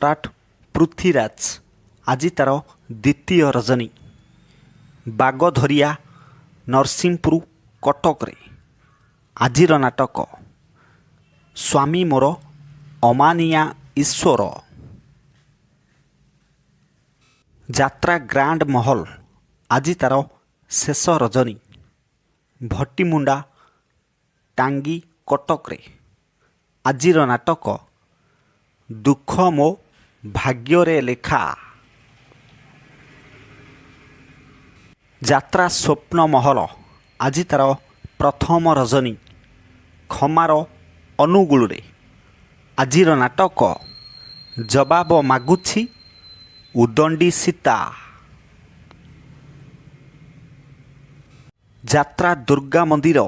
ସମ୍ରାଟ ପୃଥ୍ୱୀରାଜ ଆଜି ତା'ର ଦ୍ୱିତୀୟ ରଜନୀ। ବାଗଧରିଆ ନରସିଂହପୁର କଟକରେ ଆଜିର ନାଟକ ସ୍ୱାମୀ ମୋର ଅମାନିଆ ଈଶ୍ୱର। ଯାତ୍ରା ଗ୍ରାଣ୍ଡ ମହଲ ଆଜି ତା'ର ଶେଷ ରଜନୀ। ଭଟିମୁଣ୍ଡା ଟାଙ୍ଗୀ କଟକରେ ଆଜିର ନାଟକ ଦୁଃଖ ମୋ ଭାଗ୍ୟରେ ଲେଖା। ଯାତ୍ରା ସ୍ୱପ୍ନ ମହଲ ଆଜି ତା'ର ପ୍ରଥମ ରଜନୀ। ଖମାର ଅନୁଗୁଳରେ ଆଜିର ନାଟକ ଜବାବ ମାଗୁଛି ଉଦଣ୍ଡି ସୀତା। ଯାତ୍ରା ଦୁର୍ଗା ମନ୍ଦିର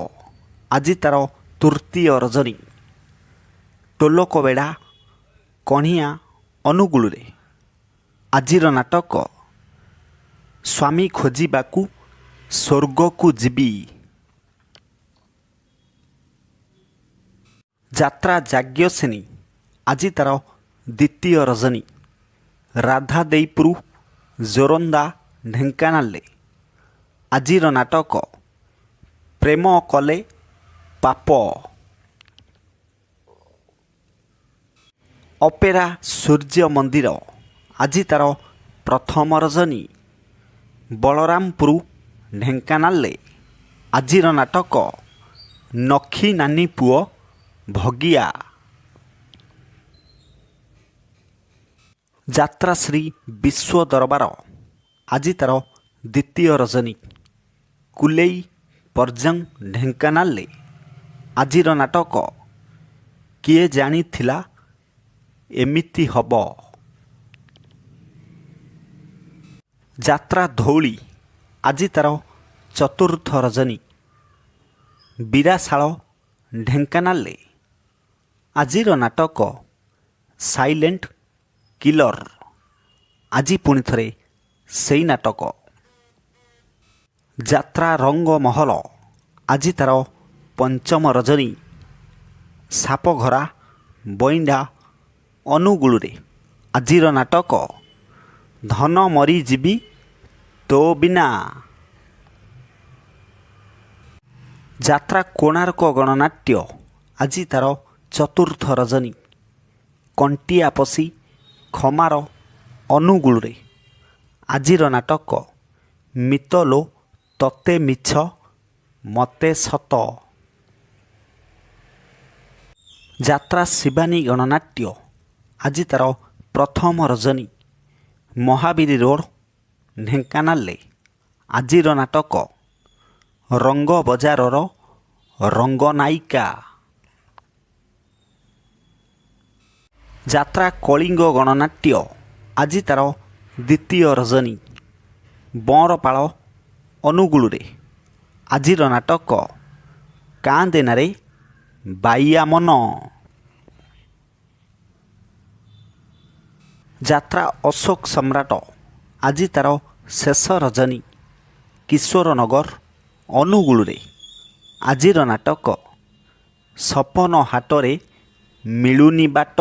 ଆଜି ତା'ର ତୃତୀୟ ରଜନୀ। ଟୋଲକବେଡ଼ା କଣିଆ ଅନୁଗୁଳରେ ଆଜିର ନାଟକ ସ୍ୱାମୀ ଖୋଜିବାକୁ ସ୍ୱର୍ଗକୁ ଯିବି। ଯାତ୍ରା ଯାଜ୍ଞସେନୀ ଆଜି ତା'ର ଦ୍ୱିତୀୟ ରଜନୀ। ରାଧାଦେଇପୁର ଜୋରନ୍ଦା ଢେଙ୍କାନାଳରେ ଆଜିର ନାଟକ ପ୍ରେମ କଲେ ପାପ। ଅପେରା ସୂର୍ଯ୍ୟ ମନ୍ଦିର ଆଜି ତା'ର ପ୍ରଥମ ରଜନୀ। ବଳରାମପୁର ଢେଙ୍କାନାଳରେ ଆଜିର ନାଟକ ନଖି ନାନୀ ପୁଅ ଭଗିଆ। ଯାତ୍ରା ଶ୍ରୀ ବିଶ୍ୱ ଦରବାର ଆଜି ତା'ର ଦ୍ୱିତୀୟ ରଜନୀ। କୁଲେଇ ପର୍ଜଙ୍ଗ ଢେଙ୍କାନାଳରେ ଆଜିର ନାଟକ କିଏ ଜାଣିଥିଲା ଏମିତି ହବ। ଯାତ୍ରା ଧଉଳି ଆଜି ତା'ର ଚତୁର୍ଥ ରଜନୀ। ବିରାଶାଳ ଢେଙ୍କାନାଳରେ ଆଜିର ନାଟକ ସାଇଲେଣ୍ଟ କିଲର। ଆଜି ପୁଣି ଥରେ ସେଇ ନାଟକ। ଯାତ୍ରା ରଙ୍ଗମହଲ ଆଜି ତା'ର ପଞ୍ଚମ ରଜନୀ। ସାପଘରା ବଇଣ୍ଡା ଅନୁଗୁଳରେ ଆଜିର ନାଟକ ଧନ ମରିଯିବି ତୋ ବିନା। ଯାତ୍ରା କୋଣାର୍କ ଗଣନାଟ୍ୟ ଆଜି ତା'ର ଚତୁର୍ଥ ରଜନୀ। କଣ୍ଟିଆ ପଶି ଖମାର ଅନୁଗୁଳରେ ଆଜିର ନାଟକ ମିତଲୋ ତତେ ମିଛ ମତେ ସତ। ଯାତ୍ରା ଶିବାନୀ ଗଣନାଟ୍ୟ ଆଜି ତା'ର ପ୍ରଥମ ରଜନୀ। ମହାବୀର ରୋଡ଼ ଢେଙ୍କାନାଳରେ ଆଜିର ନାଟକ ରଙ୍ଗ ବଜାରର ରଙ୍ଗନାୟିକା। ଯାତ୍ରା କଳିଙ୍ଗ ଗଣନାଟ୍ୟ ଆଜି ତା'ର ଦ୍ୱିତୀୟ ରଜନୀ। ବଅଁରପାଳ ଅନୁଗୁଳରେ ଆଜିର ନାଟକ କାନ୍ଦେନାରେ ବାଇଆ ମନ। ଯାତ୍ରା ଅଶୋକ ସମ୍ରାଟ ଆଜି ତା'ର ଶେଷ ରଜନୀ। କିଶୋରନଗର ଅନୁଗୁଳରେ ଆଜିର ନାଟକ ସପନ ହାଟରେ ମିଳୁନି ବାଟ।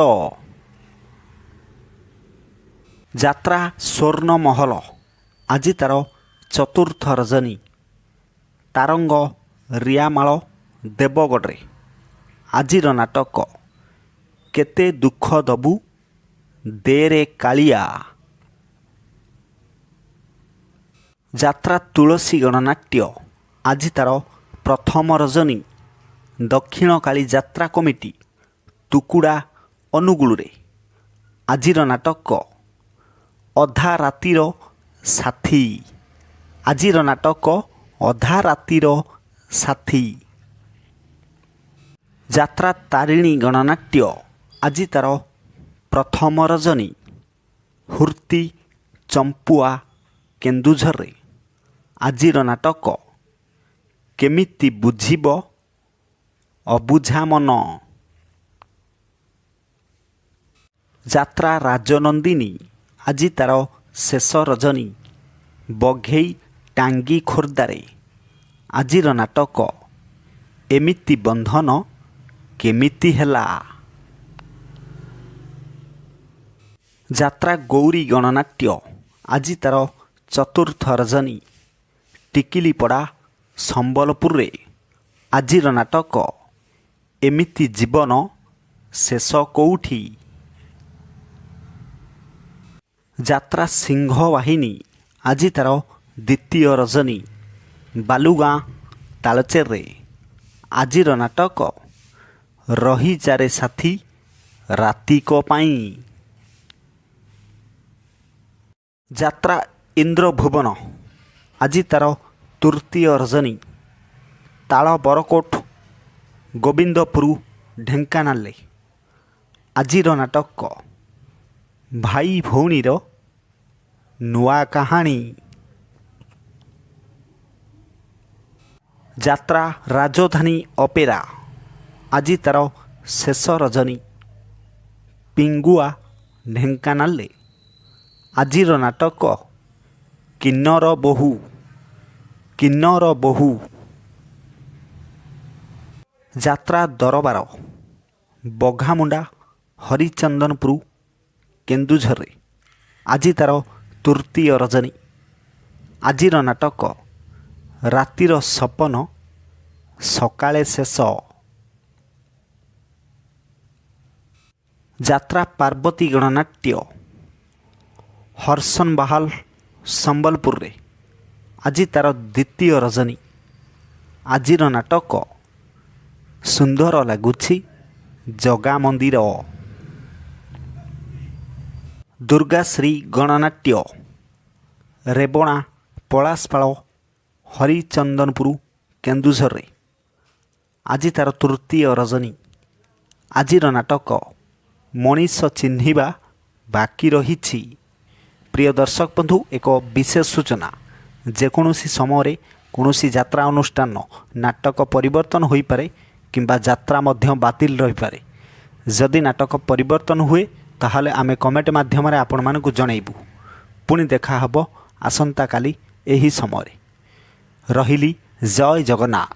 ଯାତ୍ରା ସ୍ୱର୍ଣ୍ଣମହଲ ଆଜି ତା'ର ଚତୁର୍ଥ ରଜନୀ। ତାରଙ୍ଗ ରିଆମାଳ ଦେବଗଡ଼ରେ ଆଜିର ନାଟକ କେତେ ଦୁଃଖ ଦବୁ ଦେରେ କାଳିଆ। ଯାତ୍ରା ତୁଳସୀ ଗଣନାଟ୍ୟ ଆଜି ତା'ର ପ୍ରଥମ ରଜନୀ। ଦକ୍ଷିଣକାଳୀ ଯାତ୍ରା କମିଟି ତୁକୁଡ଼ା ଅନୁଗୁଳରେ ଆଜିର ନାଟକ ଅଧା ରାତିର ସାଥୀ। ଆଜିର ନାଟକ ଅଧା ରାତିର ସାଥୀ। ଯାତ୍ରା ତାରିଣୀ ଗଣନାଟ୍ୟ ଆଜି ତା'ର ପ୍ରଥମ ରଜନୀ। ହୁର୍ତ୍ତି ଚମ୍ପୁଆ କେନ୍ଦୁଝରରେ ଆଜିର ନାଟକ କେମିତି ବୁଝିବ ଅବୁଝା ମନ। ଯାତ୍ରା ରାଜନନ୍ଦିନୀ ଆଜି ତା'ର ଶେଷ ରଜନୀ। ବଘେଇ ଟାଙ୍ଗୀ ଖୋର୍ଦ୍ଧାରେ ଆଜିର ନାଟକ ଏମିତି ବନ୍ଧନ କେମିତି ହେଲା। ଯାତ୍ରା ଗୌରୀ ଗଣନାଟ୍ୟ ଆଜି ତାର ଚତୁର୍ଥ ରଜନୀ। ଟିକିଲିପଡ଼ା ସମ୍ବଲପୁରରେ ଆଜିର ନାଟକ ଏମିତି ଜୀବନ ଶେଷ କୋଉଠି। ଯାତ୍ରା ସିଂହ ବାହିନୀ ଆଜି ତାର ଦ୍ୱିତୀୟ ରଜନୀ। ବାଲୁଗାଁ ତାଳଚେରରେ ଆଜିର ନାଟକ ରହିଯାରେ ସାଥୀ ରାତିକ ପାଇଁ। ଯାତ୍ରା ଇନ୍ଦ୍ରଭୁବନ ଆଜି ତାର ତୃତୀୟ ରଜନୀ। ତାଳ ବରକୋଟ ଗୋବିନ୍ଦପୁର ଢେଙ୍କାନାଳରେ ଆଜିର ନାଟକ ଭାଇ ଭଉଣୀର ନୂଆ କାହାଣୀ। ଯାତ୍ରା ରାଜଧାନୀ ଅପେରା ଆଜି ତାର ଶେଷ ରଜନୀ। ପିଙ୍ଗୁଆ ଢେଙ୍କାନାଳରେ ଆଜିର ନାଟକ କିନ୍ନର ବୋହୂ। ଯାତ୍ରା ଦରବାର ବଘାମୁଣ୍ଡା ହରିଚନ୍ଦନପୁର କେନ୍ଦୁଝରରେ ଆଜି ତାର ତୃତୀୟ ରଜନୀ। ଆଜିର ନାଟକ ରାତିର ସପନ ସକାଳେ ଶେଷ। ଯାତ୍ରା ପାର୍ବତୀ ଗଣନାଟ୍ୟ ହର୍ଷନ ବାହାଲ ସମ୍ବଲପୁରରେ ଆଜି ତାର ଦ୍ୱିତୀୟ ରଜନୀ। ଆଜିର ନାଟକ ସୁନ୍ଦର ଲାଗୁଛି ଜଗା ମନ୍ଦିର। ଦୁର୍ଗାଶ୍ରୀ ଗଣନାଟ୍ୟ ରେବଣା ପଳାଶପାଳ ହରିଚନ୍ଦନପୁର କେନ୍ଦୁଝରରେ ଆଜି ତାର ତୃତୀୟ ରଜନୀ। ଆଜିର ନାଟକ ମଣିଷ ଚିହ୍ନିବା ବାକି ରହିଛି। ପ୍ରିୟ ଦର୍ଶକ ବନ୍ଧୁ, ଏକ ବିଶେଷ ସୂଚନା, ଯେକୌଣସି ସମୟରେ କୌଣସି ଯାତ୍ରା ଅନୁଷ୍ଠାନ ନାଟକ ପରିବର୍ତ୍ତନ ହୋଇପାରେ କିମ୍ବା ଯାତ୍ରା ମଧ୍ୟ ବାତିଲ ରହିପାରେ। ଯଦି ନାଟକ ପରିବର୍ତ୍ତନ ହୁଏ ତାହେଲେ ଆମେ କମେଣ୍ଟ ମାଧ୍ୟମରେ ଆପଣମାନଙ୍କୁ ଜଣାଇବୁ। ପୁଣି ଦେଖା ହେବ ଆସନ୍ତାକାଲି ଏହି ସମୟରେ। ରହିଲି, ଜୟ ଜଗନ୍ନାଥ।